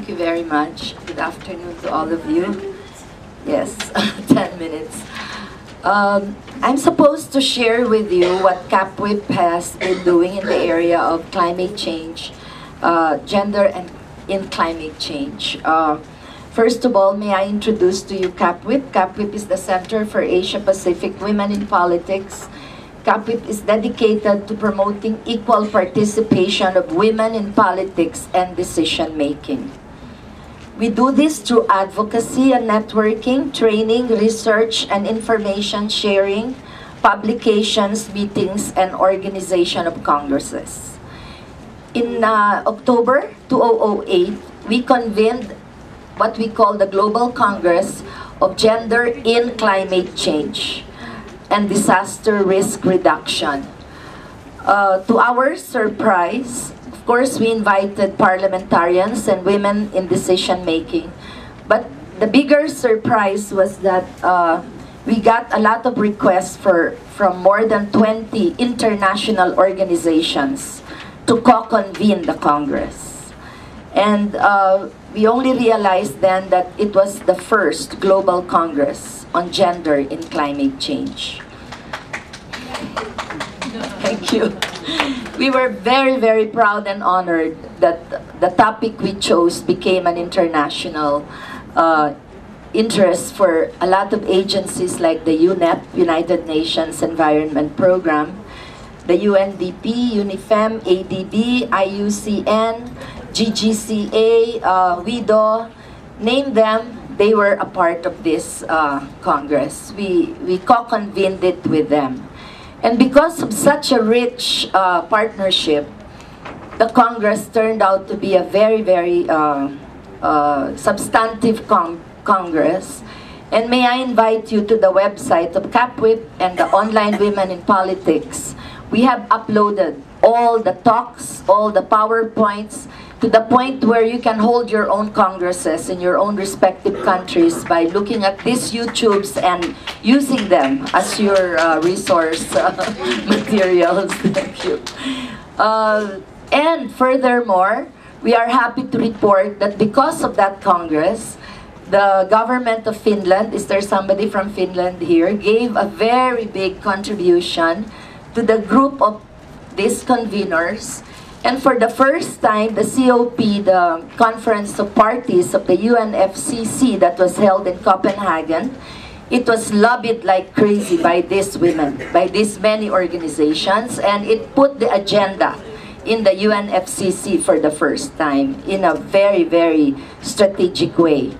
Thank you very much. Good afternoon to all of you. Yes, 10 minutes. I'm supposed to share with you what CAPWIP has been doing in the area of climate change, gender and in climate change. First of all, may I introduce to you CAPWIP. CAPWIP is the Center for Asia Pacific Women in Politics. CAPWIP is dedicated to promoting equal participation of women in politics and decision-making. We do this through advocacy and networking, training, research, and information sharing, publications, meetings, and organization of congresses. In October 2008, we convened what we call the Global Congress of Gender in Climate Change and Disaster Risk Reduction. To our surprise, of course, we invited parliamentarians and women in decision-making. But the bigger surprise was that we got a lot of requests from more than 20 international organizations to co-convene the Congress. And we only realized then that it was the first global Congress on gender in climate change. Thank you. We were very, very proud and honored that the topic we chose became an international interest for a lot of agencies like the UNEP, United Nations Environment Program, the UNDP, UNIFEM, ADB, IUCN, GGCA, WIDO, name them, they were a part of this Congress. We co-convened it with them. And because of such a rich partnership, the Congress turned out to be a very, very substantive Congress. And may I invite you to the website of CAPWIP and the Online Women in Politics. We have uploaded all the talks, all the PowerPoints, to the point where you can hold your own congresses in your own respective countries by looking at these YouTubes and using them as your resource materials. Thank you. And furthermore, we are happy to report that because of that Congress, the government of Finland, is there somebody from Finland here, gave a very big contribution to the group of these conveners. And for the first time, the COP, the Conference of Parties of the UNFCCC that was held in Copenhagen, it was lobbied like crazy by these women, by these many organizations, and it put the agenda in the UNFCCC for the first time in a very, very strategic way.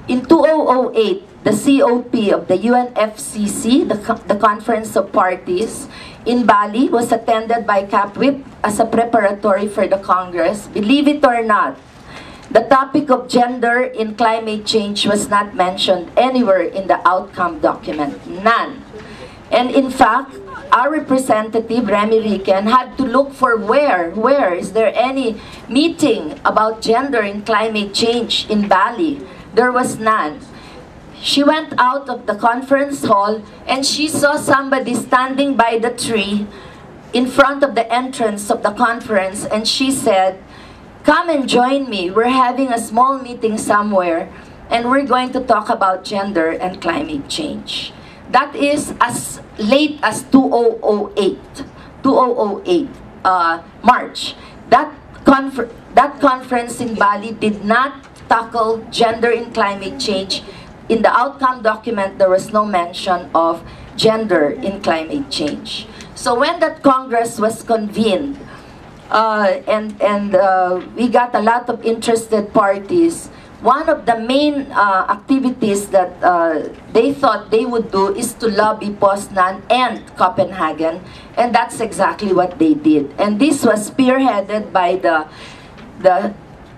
In 2008, the COP of the UNFCCC, the Conference of Parties, in Bali was attended by CAPWIP as a preparatory for the Congress. Believe it or not, the topic of gender in climate change was not mentioned anywhere in the outcome document, none. And in fact, our representative, Remy Riken, had to look for where is there any meeting about gender in climate change in Bali? There was none. She went out of the conference hall and she saw somebody standing by the tree in front of the entrance of the conference, and she said, "Come and join me. We're having a small meeting somewhere and we're going to talk about gender and climate change." That is as late as 2008 March. That conference in Bali did not tackle gender in climate change. In the outcome document, there was no mention of gender in climate change. So when that Congress was convened, we got a lot of interested parties, one of the main activities that they thought they would do is to lobby Poznan and Copenhagen, and that's exactly what they did. And this was spearheaded by the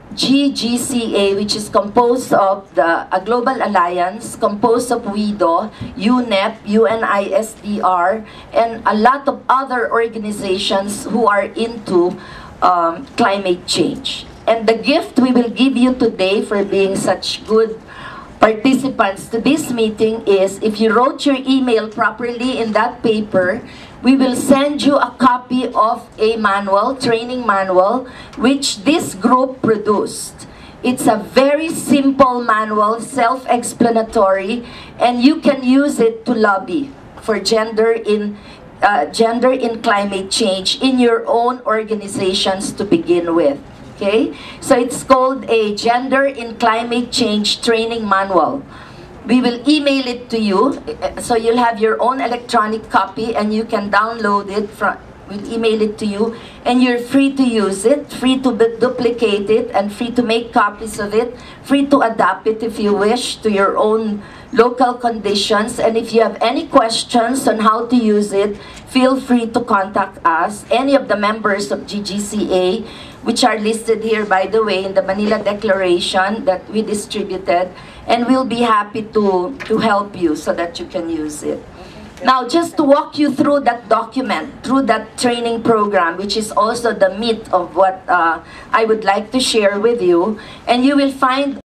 GGCA, which is composed of a global alliance composed of WIDO, UNEP, UNISDR, and a lot of other organizations who are into climate change. And the gift we will give you today for being such good participants to this meeting is, if you wrote your email properly in that paper, we will send you a copy of a manual, training manual, which this group produced. It's a very simple manual, self-explanatory, and you can use it to lobby for gender in climate change in your own organizations to begin with. Okay, so it's called a Gender in Climate Change Training Manual. We will email it to you, so you'll have your own electronic copy and you can download it from. We'll email it to you, and you're free to use it, free to duplicate it, and free to make copies of it, free to adapt it if you wish to your own local conditions. And if you have any questions on how to use it, feel free to contact us, any of the members of GGCA, which are listed here, by the way, in the Manila Declaration that we distributed, and we'll be happy to help you so that you can use it. Now, just to walk you through that document, through that training program, which is also the meat of what I would like to share with you, and you will find